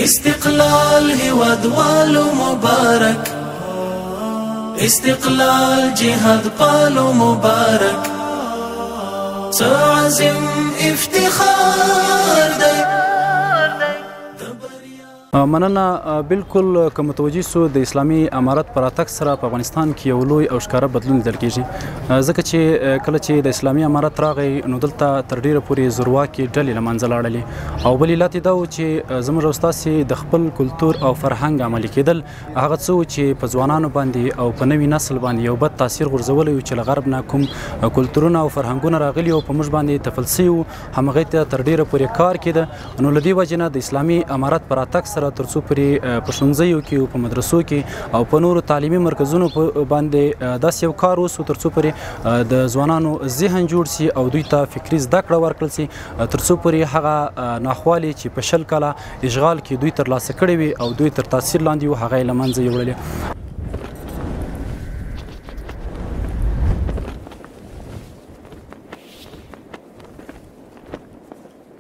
استقلال هیوادوالو مبارک، استقلال جهاد پالو مبارک، څه عظیم افتخار دی. مننه. بالکل که متوجه سو د اسلامي امارت پر راتګ سره په افغانستان کې یو لوی او ښکاره بدلون لیدل کېږي، ځکه چې کله چې د اسلامي امارت راغی نو دلته تر ډیره پورې زورواکې ډلې له منځه لاړلې، او بل علت یې دا و چې زموږ او ستاسې د خپل کلتور او فرهنګ عملي کېدل هغه څه و چې په ځوانانو باندې او په نوي نسل باندې یو بد تاثیر غورځولی و چې له غرب نه کوم کلتورونه او فرهنګونه راغلي او په موږ باندې تفلسي وو، همغې ته تر ډیره پورې کار کېده. نو له دې وجې نه د اسلامي امارت پر راتګ سره تر څو پورې په ښوونځیو کې او په مدرسو کې او په نورو تعلیمي مرکزونو باندې داسې یو کار وسو تر څو پورې د ځوانانو ذهن جوړ سي او دوی ته فکري زده کړه ورکړل سي، تر څو پورې هغه ناخوالې چې په 20 کاله اشغال کې دوی ترلاسه کړې وي او دوی تر تاثیر لاندې وو هغه یې له منځه یوړلې.